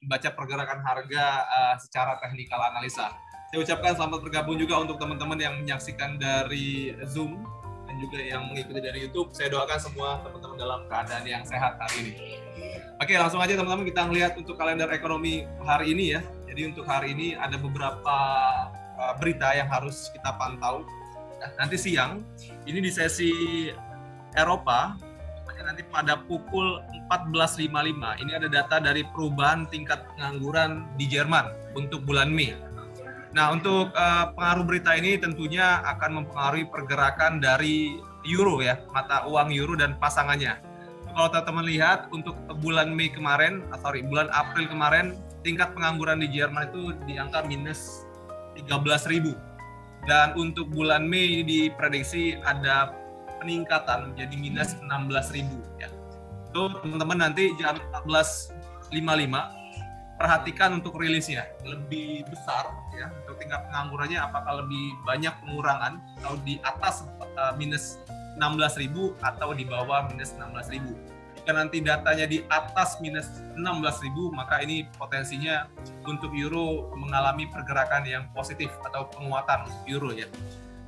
membaca pergerakan harga secara teknikal analisa. Saya ucapkan selamat bergabung juga untuk teman-teman yang menyaksikan dari Zoom dan juga yang mengikuti dari YouTube. Saya doakan semua teman-teman dalam keadaan yang sehat hari ini. Oke, langsung aja teman-teman kita lihat untuk kalender ekonomi hari ini ya. Jadi untuk hari ini ada beberapa berita yang harus kita pantau. Nanti siang, ini di sesi Eropa, nanti pada pukul 14.55, ini ada data dari perubahan tingkat pengangguran di Jerman untuk bulan Mei. Nah, untuk pengaruh berita ini tentunya akan mempengaruhi pergerakan dari euro ya, mata uang euro dan pasangannya. Kalau teman-teman lihat untuk bulan Mei kemarin, bulan April kemarin, tingkat pengangguran di Jerman itu di angka minus 13.000. Dan untuk bulan Mei diprediksi ada peningkatan menjadi minus 16.000 ya. Itu teman-teman nanti jam 14.55 perhatikan untuk rilisnya lebih besar ya, untuk tingkat penganggurannya apakah lebih banyak pengurangan atau di atas minus 16.000 atau di bawah minus 16.000. Jika nanti datanya di atas minus 16.000 maka ini potensinya untuk euro mengalami pergerakan yang positif atau penguatan euro ya.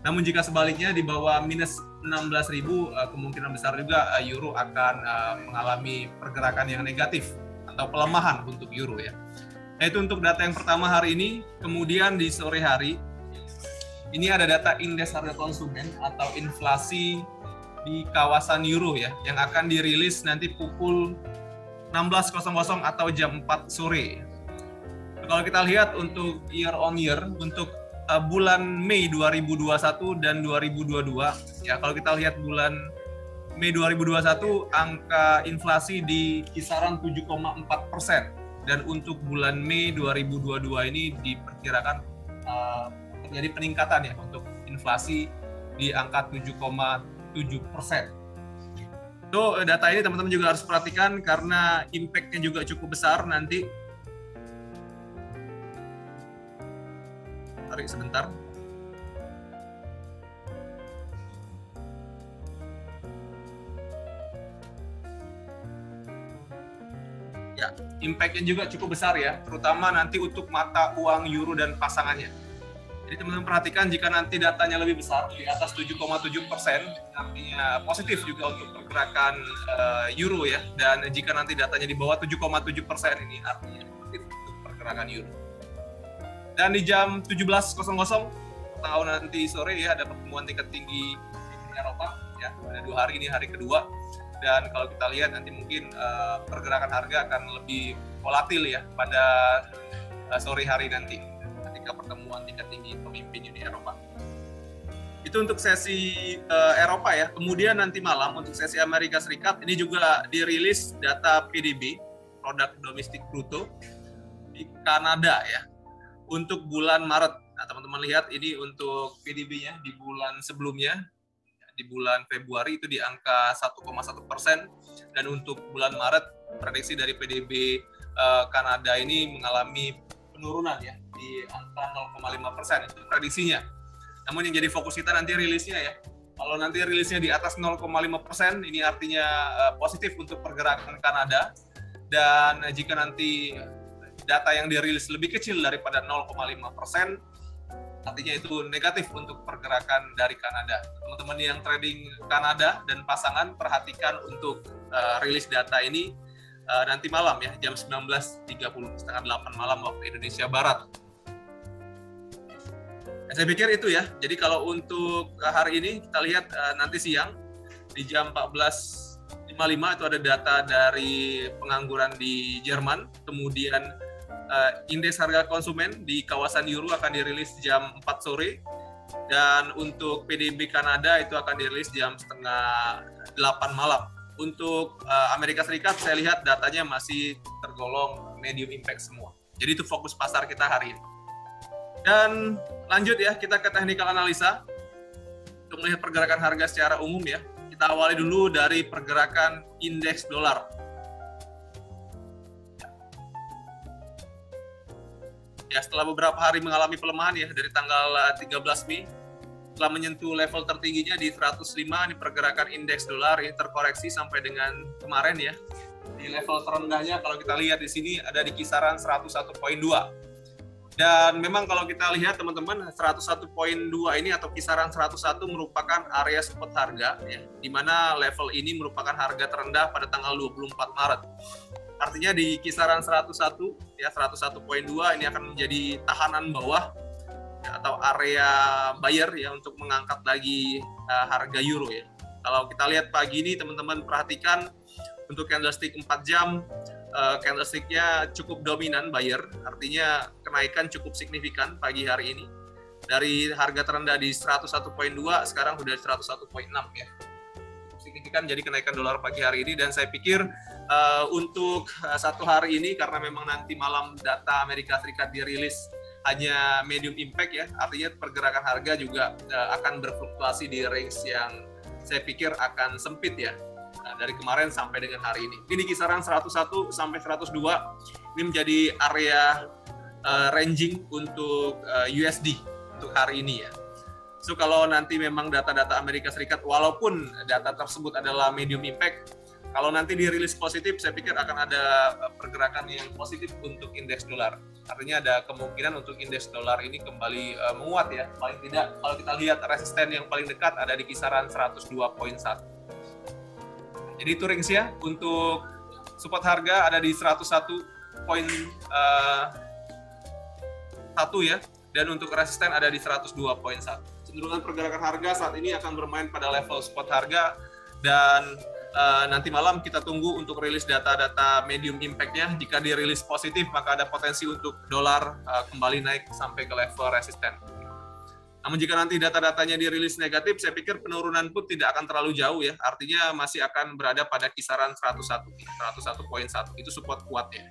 Namun jika sebaliknya di bawah minus 16.000 kemungkinan besar juga euro akan mengalami pergerakan yang negatif atau pelemahan untuk euro ya. Nah, itu untuk data yang pertama hari ini. Kemudian di sore hari ini ada data indeks harga konsumen atau inflasi di kawasan euro ya, yang akan dirilis nanti pukul 16.00 atau jam 4 sore. Kalau kita lihat untuk year on year untuk bulan Mei 2021 dan 2022 ya, kalau kita lihat bulan Mei 2021 angka inflasi di kisaran 7,4%, dan untuk bulan Mei 2022 ini diperkirakan terjadi peningkatan ya untuk inflasi di angka 7,7%. So, data ini teman-teman juga harus perhatikan karena impact-nya juga cukup besar nanti. Tarik sebentar. Ya, impact-nya juga cukup besar ya, terutama nanti untuk mata uang euro dan pasangannya. Jadi teman-teman perhatikan jika nanti datanya lebih besar di atas 7,7%, artinya positif juga untuk pergerakan euro ya. Dan jika nanti datanya di bawah 7,7%, ini artinya negatif untuk pergerakan euro. Dan di jam 17.00 atau nanti sore ya ada pertemuan tingkat tinggi di Eropa ya, ada 2 hari, ini hari kedua. Dan kalau kita lihat nanti mungkin pergerakan harga akan lebih volatil ya pada sore hari nanti ketika pertemuan tingkat tinggi pemimpin Uni Eropa. Itu untuk sesi Eropa ya. Kemudian nanti malam untuk sesi Amerika Serikat ini juga dirilis data PDB, produk domestik bruto di Kanada ya, untuk bulan Maret. Nah, teman-teman lihat ini untuk PDB-nya di bulan sebelumnya, di bulan Februari itu di angka 1,1%, dan untuk bulan Maret prediksi dari PDB Kanada ini mengalami penurunan ya di angka 0,5%, itu prediksinya. Namun yang jadi fokus kita nanti rilisnya ya. Kalau nanti rilisnya di atas 0,5%, ini artinya positif untuk pergerakan Kanada, dan jika nanti data yang dirilis lebih kecil daripada 0,5%, artinya itu negatif untuk pergerakan dari Kanada. Teman-teman yang trading Kanada dan pasangan perhatikan untuk rilis data ini nanti malam ya, jam 19.30, setengah 8 malam waktu Indonesia Barat. Saya pikir itu ya. Jadi kalau untuk hari ini kita lihat nanti siang di jam 14.55 itu ada data dari pengangguran di Jerman, kemudian indeks harga konsumen di kawasan euro akan dirilis jam 4 sore, dan untuk PDB Kanada itu akan dirilis jam setengah 8 malam. Untuk Amerika Serikat saya lihat datanya masih tergolong medium impact semua. Jadi itu fokus pasar kita hari ini. Dan lanjut ya, kita ke technical analisa untuk melihat pergerakan harga secara umum ya. Kita awali dulu dari pergerakan indeks dolar. Ya, setelah beberapa hari mengalami pelemahan ya, dari tanggal 13 Mei setelah menyentuh level tertingginya di 105, ini pergerakan indeks dolar ini terkoreksi sampai dengan kemarin ya di Di level terendahnya kalau kita lihat di sini ada di kisaran 101.2. Dan memang kalau kita lihat teman-teman, 101.2 ini atau kisaran 101 merupakan area support harga ya, di mana level ini merupakan harga terendah pada tanggal 24 Maret. Artinya di kisaran 101 ya, 101.2 ini akan menjadi tahanan bawah ya, atau area buyer ya untuk mengangkat lagi harga euro ya. Kalau kita lihat pagi ini teman-teman perhatikan untuk candlestick 4 jam candlestick-nya cukup dominan buyer, artinya kenaikan cukup signifikan pagi hari ini. Dari harga terendah di 101.2 sekarang sudah 101.6 ya. Signifikan jadi kenaikan dolar pagi hari ini, dan saya pikir untuk satu hari ini karena memang nanti malam data Amerika Serikat dirilis hanya medium impact ya, artinya pergerakan harga juga akan berfluktuasi di range yang saya pikir akan sempit ya. Dari kemarin sampai dengan hari ini. Ini kisaran 101 sampai 102. Ini menjadi area ranging untuk USD untuk hari ini ya. So kalau nanti memang data-data Amerika Serikat, walaupun data tersebut adalah medium impact, kalau nanti dirilis positif, saya pikir akan ada pergerakan yang positif untuk indeks dolar. Artinya ada kemungkinan untuk indeks dolar ini kembali menguat ya. Paling tidak kalau kita lihat resisten yang paling dekat ada di kisaran 102.1. Jadi itu range-nya untuk support harga ada di 101.1 ya, dan untuk resisten ada di 102.1. Cenderungan pergerakan harga saat ini akan bermain pada level support harga, dan nanti malam kita tunggu untuk rilis data-data medium impact-nya. Jika dirilis positif maka ada potensi untuk dolar kembali naik sampai ke level resisten. Namun jika nanti data-datanya dirilis negatif, saya pikir penurunan pun tidak akan terlalu jauh ya. Artinya masih akan berada pada kisaran 101.1. Itu support kuat ya.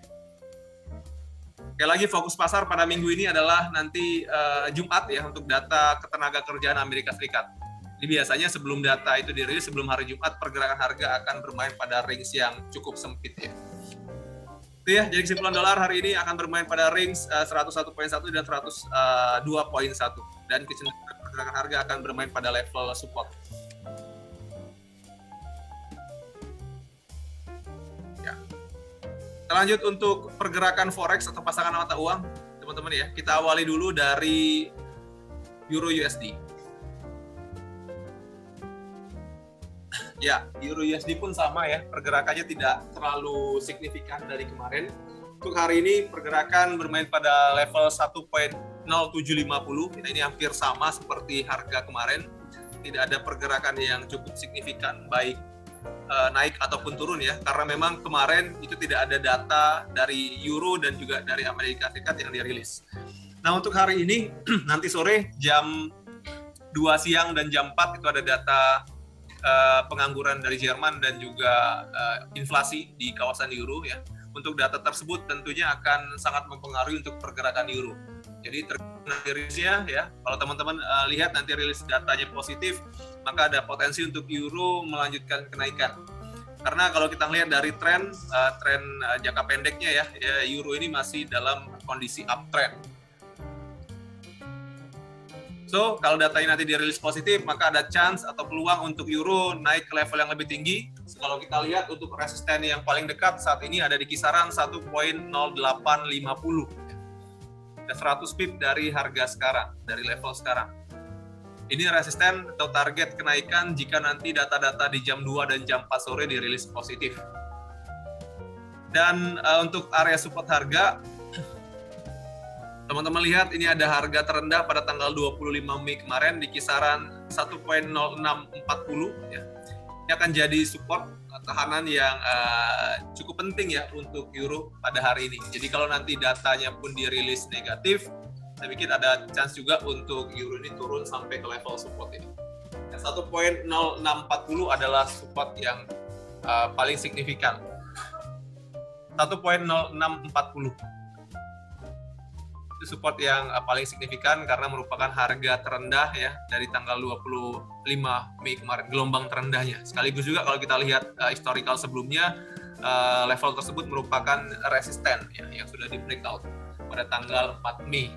Sekali lagi fokus pasar pada minggu ini adalah nanti Jumat ya, untuk data ketenagakerjaan Amerika Serikat. Jadi biasanya sebelum data itu dirilis, sebelum hari Jumat, pergerakan harga akan bermain pada range yang cukup sempit ya. Itu ya, jadi kesimpulan dolar hari ini akan bermain pada range 101.1 dan 102.1. Dan kecenderungan pergerakan harga akan bermain pada level support. Ya. Kita lanjut untuk pergerakan forex atau pasangan mata uang, teman-teman ya. Kita awali dulu dari Euro USD. Ya, Euro USD pun sama ya, pergerakannya tidak terlalu signifikan dari kemarin. Untuk hari ini pergerakan bermain pada level 1.0750, ini hampir sama seperti harga kemarin. Tidak ada pergerakan yang cukup signifikan, baik naik ataupun turun ya, karena memang kemarin itu tidak ada data dari Euro dan juga dari Amerika Serikat yang dirilis. Nah untuk hari ini, nanti sore jam 2 siang dan jam 4 itu ada data pengangguran dari Jerman dan juga inflasi di kawasan Euro ya. Untuk data tersebut tentunya akan sangat mempengaruhi untuk pergerakan euro. Jadi nanti rilisnya ya, kalau teman-teman lihat nanti rilis datanya positif, maka ada potensi untuk euro melanjutkan kenaikan. Karena kalau kita lihat dari tren jangka pendeknya ya, euro ini masih dalam kondisi uptrend. So, kalau datanya nanti dirilis positif, maka ada chance atau peluang untuk euro naik ke level yang lebih tinggi. So, kalau kita lihat untuk resisten yang paling dekat saat ini ada di kisaran 1.0850. Ada 100 pip dari harga sekarang, dari level sekarang. Ini resisten atau target kenaikan jika nanti data-data di jam 2 dan jam 4 sore dirilis positif. Dan untuk area support harga, teman-teman lihat ini ada harga terendah pada tanggal 25 Mei kemarin di kisaran 1.0640 ya. Ini akan jadi support tahanan yang cukup penting ya untuk euro pada hari ini. Jadi kalau nanti datanya pun dirilis negatif, saya pikir ada chance juga untuk euro ini turun sampai ke level support ini. 1.0640 adalah support yang paling signifikan. 1.0640 itu support yang paling signifikan karena merupakan harga terendah ya dari tanggal 25 Mei kemarin, gelombang terendahnya. Sekaligus juga kalau kita lihat historical sebelumnya, level tersebut merupakan resisten ya, yang sudah di breakout pada tanggal 4 Mei.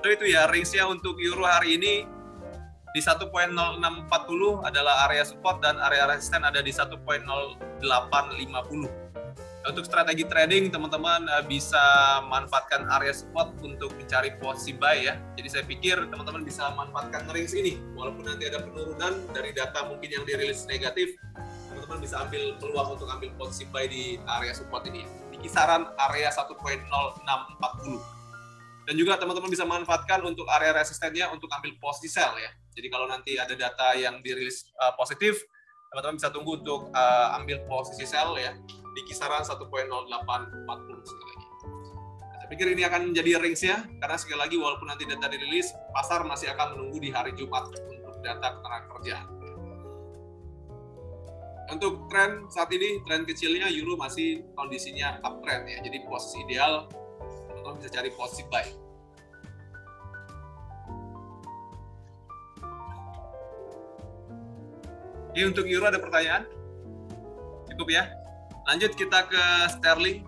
So itu ya range-nya untuk euro hari ini di 1.0640 adalah area support dan area resisten ada di 1.0850. Untuk strategi trading, teman-teman bisa manfaatkan area support untuk mencari posisi buy ya. Jadi saya pikir teman-teman bisa manfaatkan range ini. Walaupun nanti ada penurunan dari data mungkin yang dirilis negatif, teman-teman bisa ambil peluang untuk ambil posisi buy di area support ini, di kisaran area 1.0640. Dan juga teman-teman bisa manfaatkan untuk area resistennya untuk ambil posisi sell ya. Jadi kalau nanti ada data yang dirilis positif, teman-teman bisa tunggu untuk ambil posisi sell ya di kisaran 1.0840 sekali lagi. Saya pikir ini akan menjadi range-nya, karena sekali lagi walaupun nanti data dirilis, pasar masih akan menunggu di hari Jumat untuk data ketenaga kerjaan. Untuk tren saat ini, tren kecilnya euro masih kondisinya uptrend ya, jadi posisi ideal teman-teman bisa cari posisi buy. Oke, untuk euro ada pertanyaan? Cukup ya? Lanjut kita ke sterling.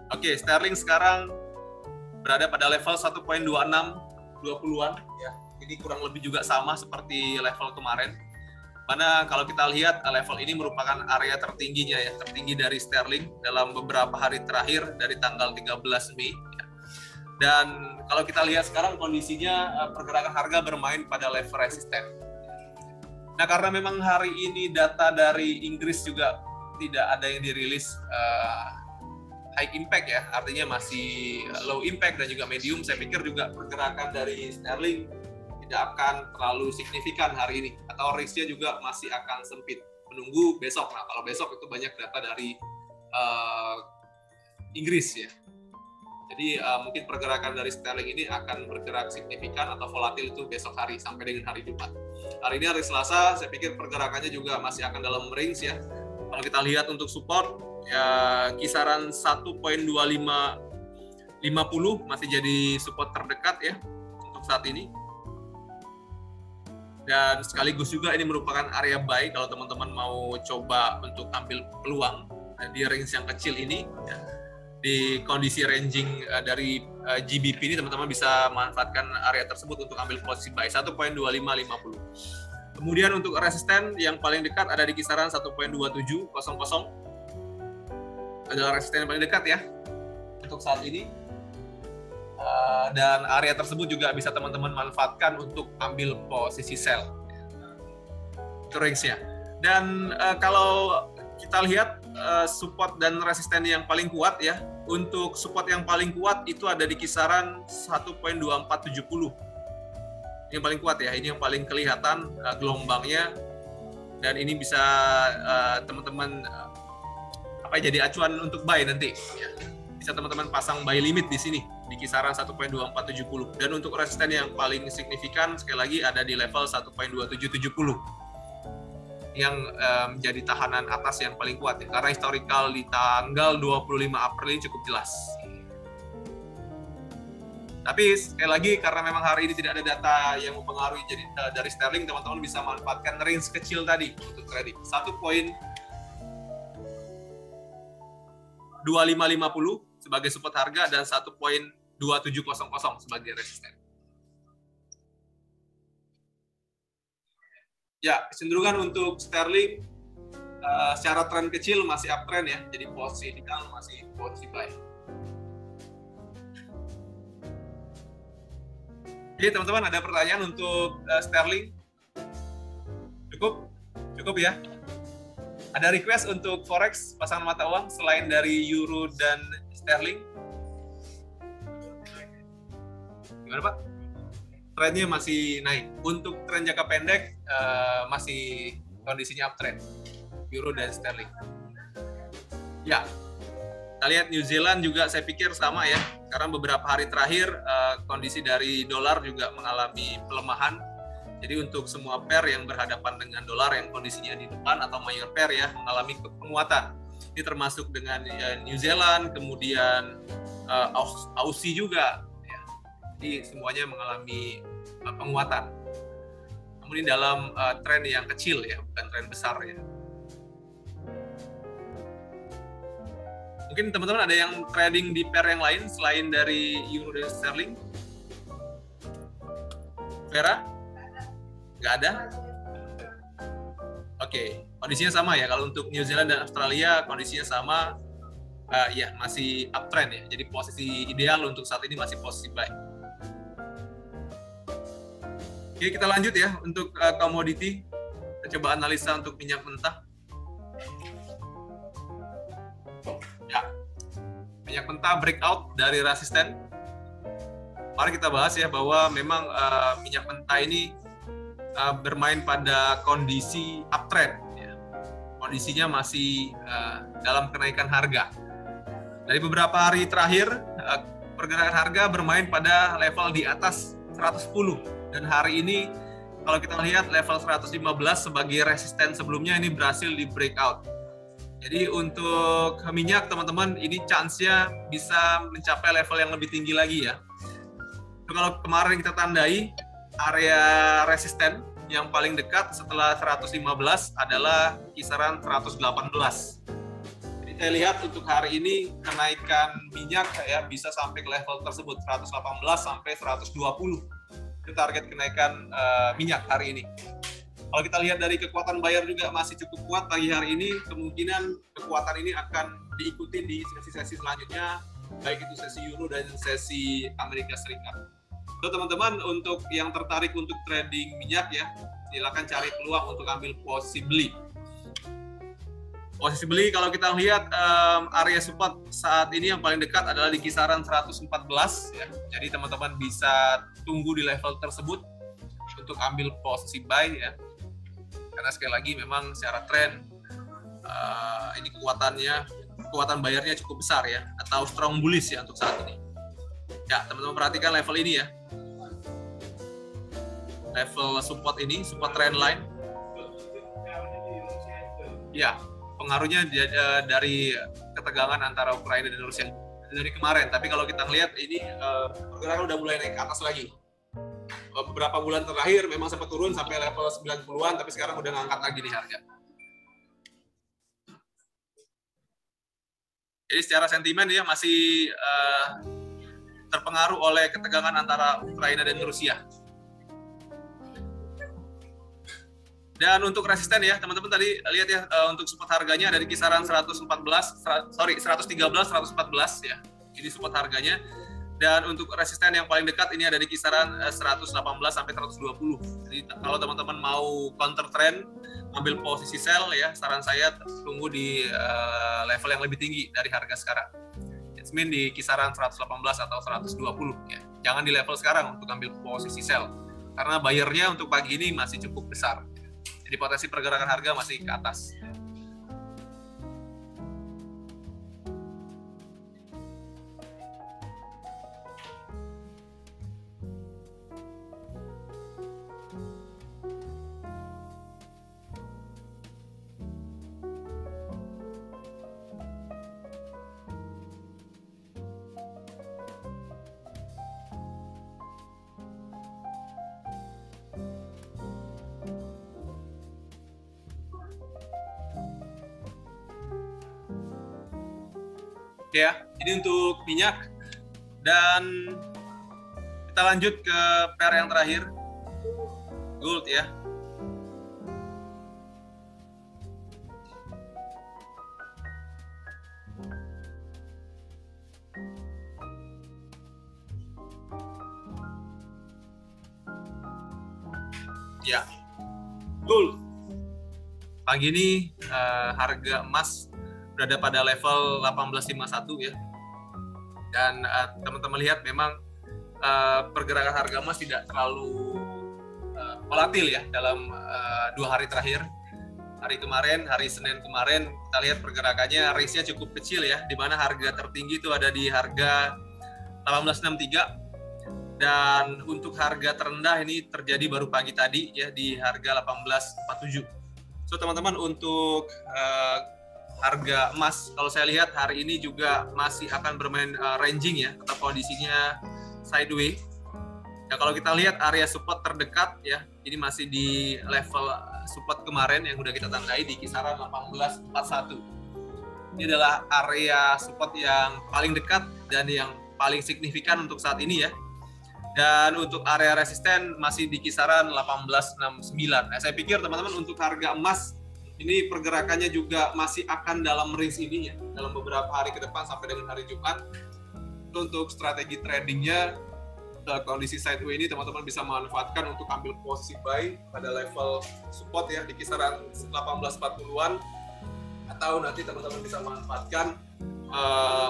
Oke, sterling sekarang berada pada level 1.2620-an ya. Ini kurang lebih juga sama seperti level kemarin. Mana kalau kita lihat level ini merupakan area tertingginya ya, tertinggi dari sterling dalam beberapa hari terakhir dari tanggal 13 Mei. Ya. Dan kalau kita lihat sekarang kondisinya pergerakan harga bermain pada level resisten. Nah, karena memang hari ini data dari Inggris juga tidak ada yang dirilis high impact ya, artinya masih low impact dan juga medium, saya pikir juga pergerakan dari sterling tidak akan terlalu signifikan hari ini, atau range-nya juga masih akan sempit, menunggu besok. Nah, kalau besok itu banyak data dari Inggris ya. Jadi mungkin pergerakan dari sterling ini akan bergerak signifikan atau volatil itu besok hari sampai dengan hari Jumat. Hari ini hari Selasa, saya pikir pergerakannya juga masih akan dalam range ya. Kalau kita lihat untuk support, ya kisaran 1.2550 masih jadi support terdekat ya untuk saat ini. Dan sekaligus juga ini merupakan area buy kalau teman-teman mau coba untuk ambil peluang di range yang kecil ini. Ya. Di kondisi ranging dari GBP ini teman-teman bisa manfaatkan area tersebut untuk ambil posisi buy 1.2550. Kemudian untuk resisten yang paling dekat ada di kisaran 1.2700. Adalah resisten yang paling dekat ya untuk saat ini. Dan area tersebut juga bisa teman-teman manfaatkan untuk ambil posisi sell. Itu range-nya. Dan kalau kita lihat support dan resisten yang paling kuat ya. Untuk support yang paling kuat itu ada di kisaran 1.2470. Ini yang paling kuat ya, ini yang paling kelihatan gelombangnya, dan ini bisa teman-teman jadi acuan untuk buy nanti. Ya. Bisa teman-teman pasang buy limit di sini di kisaran 1.2470. Dan untuk resisten yang paling signifikan sekali lagi ada di level 1.2770. Yang menjadi tahanan atas yang paling kuat ya, karena historical di tanggal 25 April ini cukup jelas. Tapi sekali lagi karena memang hari ini tidak ada data yang mempengaruhi jadi dari sterling, teman-teman bisa manfaatkan range kecil tadi untuk trading 1.2550 sebagai support harga dan 1.2700 sebagai resisten. Ya, kecenderungan untuk sterling secara tren kecil masih uptrend ya, jadi posisi ideal masih posisi buy. Jadi teman-teman ada pertanyaan untuk sterling? Cukup ya. Ada request untuk forex pasangan mata uang selain dari euro dan sterling? Gimana Pak? Trennya masih naik. Untuk tren jangka pendek masih kondisinya uptrend, euro dan sterling. Ya, kita lihat New Zealand juga saya pikir sama ya. Karena beberapa hari terakhir kondisi dari dolar juga mengalami pelemahan. Jadi untuk semua pair yang berhadapan dengan dolar yang kondisinya di depan atau major pair ya mengalami penguatan. Ini termasuk dengan New Zealand, kemudian Aussie juga. Jadi semuanya mengalami penguatan. Namun ini dalam tren yang kecil ya, bukan tren besar ya. Mungkin teman-teman ada yang trading di pair yang lain selain dari euro dan sterling? Vera? Nggak ada? Oke, kondisinya sama ya. Kalau untuk New Zealand dan Australia kondisinya sama, ya masih uptrend ya. Jadi posisi ideal untuk saat ini masih posisi buy. Oke, kita lanjut ya untuk komoditi. Kita coba analisa untuk minyak mentah. Ya, minyak mentah breakout dari resisten. Mari kita bahas ya bahwa memang minyak mentah ini bermain pada kondisi uptrend, ya. Kondisinya masih dalam kenaikan harga. Dari beberapa hari terakhir, pergerakan harga bermain pada level di atas 110, dan hari ini kalau kita lihat level 115 sebagai resisten sebelumnya ini berhasil di breakout. Jadi untuk minyak teman-teman ini chance-nya bisa mencapai level yang lebih tinggi lagi ya. Kalau kemarin kita tandai area resisten yang paling dekat setelah 115 adalah kisaran 118. Jadi saya lihat untuk hari ini kenaikan minyak ya bisa sampai ke level tersebut 118 sampai 120. Itu target kenaikan minyak hari ini. Kalau kita lihat dari kekuatan buyer juga masih cukup kuat pagi hari ini, kemungkinan kekuatan ini akan diikuti di sesi-sesi selanjutnya, baik itu sesi Euro dan sesi Amerika Serikat. So, teman-teman untuk yang tertarik untuk trading minyak ya, silakan cari peluang untuk ambil posisi beli. Posisi beli kalau kita lihat area support saat ini yang paling dekat adalah di kisaran 114 ya. Jadi teman-teman bisa tunggu di level tersebut untuk ambil posisi buy ya. Karena sekali lagi memang secara tren ini kekuatan bayarnya cukup besar ya, atau strong bullish ya untuk saat ini. Ya, teman-teman perhatikan level ini ya. Level support ini, support trend line. Ya, pengaruhnya dari ketegangan antara Ukraina dan Rusia dari kemarin. Tapi kalau kita lihat ini pergerakan udah mulai naik ke atas lagi. Beberapa bulan terakhir memang sempat turun sampai level 90-an, tapi sekarang udah ngangkat lagi nih harga. Jadi secara sentimen dia masih terpengaruh oleh ketegangan antara Ukraina dan Rusia. Dan untuk resisten ya, teman-teman tadi lihat ya untuk support harganya ada di kisaran 113, 114 ya. Ini support harganya. Dan untuk resisten yang paling dekat ini ada di kisaran 118 sampai 120. Jadi kalau teman-teman mau counter trend, ambil posisi sell ya, saran saya tunggu di level yang lebih tinggi dari harga sekarang. It's mean di kisaran 118 atau 120 ya. Jangan di level sekarang untuk ambil posisi sell. Karena buyernya untuk pagi ini masih cukup besar. Jadi potensi pergerakan harga masih ke atas. Ya, ini untuk minyak. Dan kita lanjut ke pair yang terakhir, gold ya. Ya, gold. Pagi ini harga emas berada pada level 1851 ya. Dan teman-teman lihat memang pergerakan harga emas tidak terlalu volatil ya dalam 2 hari terakhir. Hari kemarin, hari Senin kemarin kita lihat pergerakannya range-nya cukup kecil ya, di mana harga tertinggi itu ada di harga 1863 dan untuk harga terendah ini terjadi baru pagi tadi ya di harga 1847. So teman-teman untuk harga emas, kalau saya lihat hari ini juga masih akan bermain ranging ya, atau kondisinya sideways. Ya, kalau kita lihat area support terdekat ya, ini masih di level support kemarin yang udah kita tandai di kisaran 1841. Ini adalah area support yang paling dekat dan yang paling signifikan untuk saat ini ya. Dan untuk area resisten masih di kisaran 1869. Nah, saya pikir teman-teman untuk harga emas ini pergerakannya juga masih akan dalam range ini ya, dalam beberapa hari ke depan sampai dengan hari Jumat. Untuk strategi tradingnya, kondisi sideways ini teman-teman bisa manfaatkan untuk ambil posisi buy pada level support ya di kisaran 1840-an, atau nanti teman-teman bisa manfaatkan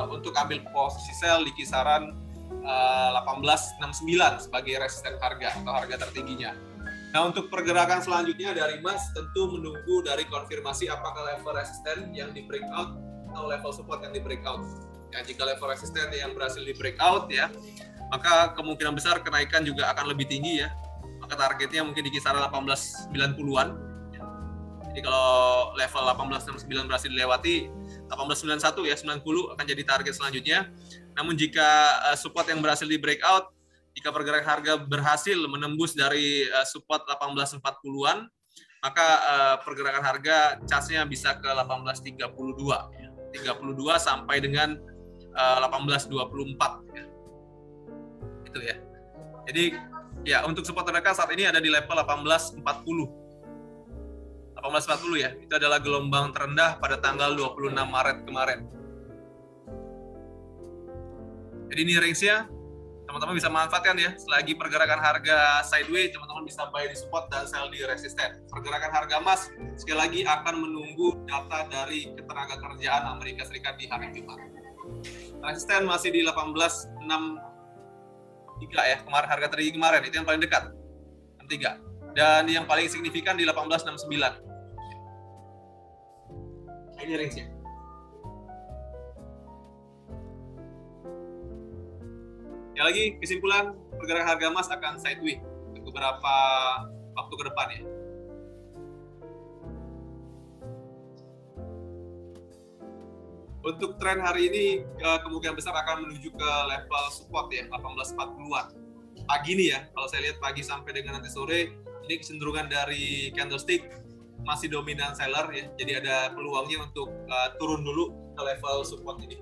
untuk ambil posisi sell di kisaran 1869 sebagai resisten harga atau harga tertingginya. Nah, untuk pergerakan selanjutnya dari emas tentu menunggu dari konfirmasi apakah level resisten yang di breakout atau level support yang di breakout. Ya, jika level resisten yang berhasil di breakout ya, maka kemungkinan besar kenaikan juga akan lebih tinggi ya. Maka targetnya mungkin di kisaran 1890-an. Jadi kalau level 1869 berhasil dilewati, 1891 ya, 90 akan jadi target selanjutnya. Namun jika support yang berhasil di breakout, jika pergerakan harga berhasil menembus dari support 1840-an, maka pergerakan harga chance-nya bisa ke 1832 ya. 32 sampai dengan 1824 ya. Itu ya. Jadi ya untuk support terdekat saat ini ada di level 1840 ya. Itu adalah gelombang terendah pada tanggal 26 Maret kemarin. Jadi ini range-nya teman-teman bisa manfaatkan ya. Selagi pergerakan harga sideways, teman-teman bisa buy di support dan sell di resisten. Pergerakan harga emas sekali lagi akan menunggu data dari ketenagakerjaan Amerika Serikat di hari Jumat. Resisten masih di 1863 ya, kemarin harga tertinggi kemarin itu yang paling dekat 63, dan yang paling signifikan di 1869. Ini range-nya. Ya lagi kesimpulan, pergerakan harga emas akan sideways untuk beberapa waktu ke depan ya. Untuk tren hari ini kemungkinan besar akan menuju ke level support ya, 1840-an. Pagi nih ya, kalau saya lihat pagi sampai dengan nanti sore, ini kecenderungan dari candlestick masih dominan seller ya. Jadi ada peluangnya untuk turun dulu ke level support ini.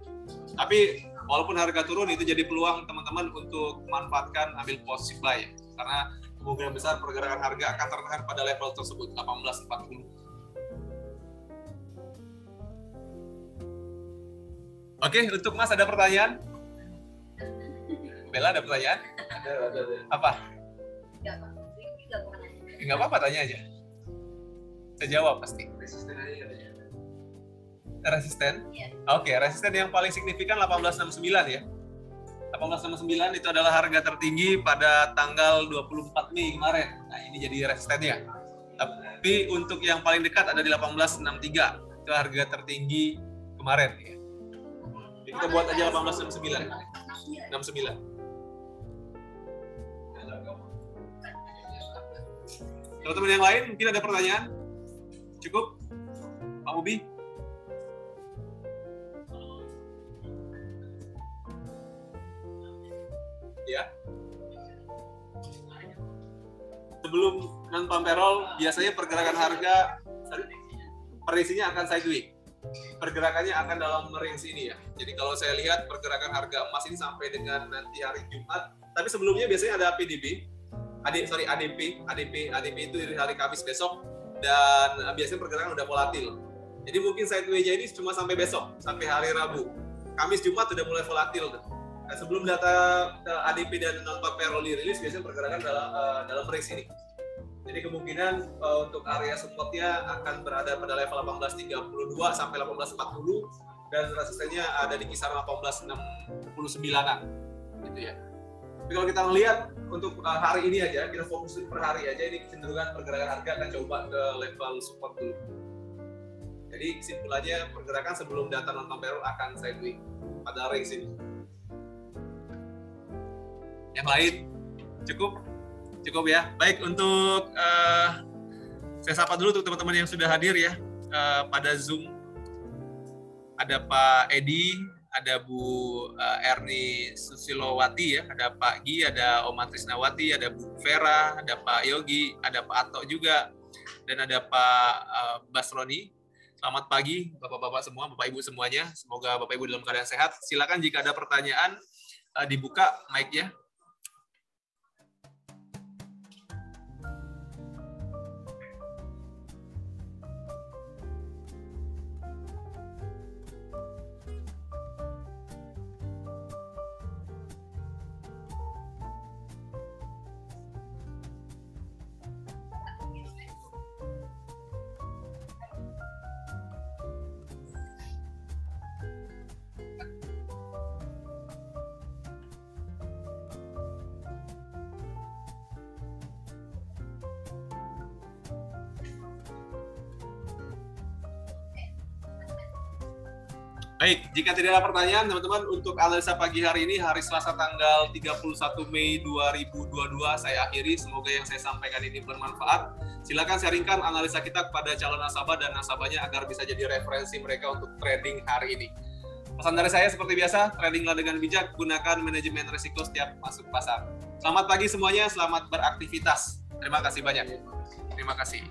Tapi walaupun harga turun, itu jadi peluang teman-teman untuk memanfaatkan ambil posisi buy ya. Karena kemungkinan besar pergerakan harga akan tertahan pada level tersebut, 1840. Oke, untuk Mas ada pertanyaan? Bella ada pertanyaan? Ada. Apa? Enggak apa-apa, tanya aja. Saya jawab pasti. Resisten aja. Resisten? Iya. Oke, resisten yang paling signifikan 1869 ya. 1869 itu adalah harga tertinggi pada tanggal 24 Mei kemarin. Nah, ini jadi resistennya. Tapi untuk yang paling dekat ada di 1863. Itu harga tertinggi kemarin ya. Jadi kita buat aja 1869. 69. Teman-teman yang lain mungkin ada pertanyaan? Cukup? Pak Ubi? Ya. Sebelum non-farm payroll, biasanya pergerakan harga prediksinya akan sideways. Pergerakannya akan dalam range ini ya. Jadi kalau saya lihat pergerakan harga emas ini sampai dengan nanti hari Jumat. Tapi sebelumnya biasanya ada PDB, ADP itu di hari Kamis besok, dan biasanya pergerakan udah volatil. Jadi mungkin sideways-nya ini cuma sampai besok, sampai hari Rabu. Kamis Jumat udah mulai volatil. Nah, sebelum data ADP dan non-farm payroll dirilis, biasanya pergerakan dalam range ini. Jadi kemungkinan untuk area supportnya akan berada pada level 1832 sampai 1840, dan resistennya ada di kisaran 1869-an gitu ya. Tapi kalau kita melihat untuk hari ini aja, kita fokus per hari aja, ini kecenderungan pergerakan harga akan coba ke level support dulu. Jadi kesimpulannya pergerakan sebelum data non-farm payroll akan sideways pada range ini. Yang lain cukup ya. Baik, untuk saya sapa dulu untuk teman-teman yang sudah hadir ya pada Zoom. Ada Pak Edi, ada Bu Erni Susilowati ya, ada Pak Gi, ada Oma Trisnawati, ada Bu Vera, ada Pak Yogi, ada Pak Ato juga, dan ada Pak Basroni. Selamat pagi Bapak-bapak semua, Bapak Ibu semuanya. Semoga Bapak Ibu dalam keadaan sehat. Silakan jika ada pertanyaan dibuka mic-nya. Baik, jika tidak ada pertanyaan, teman-teman, untuk analisa pagi hari ini, hari Selasa tanggal 31 Mei 2022, saya akhiri. Semoga yang saya sampaikan ini bermanfaat. Silakan sharingkan analisa kita kepada calon nasabah dan nasabahnya agar bisa jadi referensi mereka untuk trading hari ini. Pesan dari saya seperti biasa, tradinglah dengan bijak, gunakan manajemen risiko setiap masuk pasar. Selamat pagi semuanya, selamat beraktivitas. Terima kasih banyak. Terima kasih.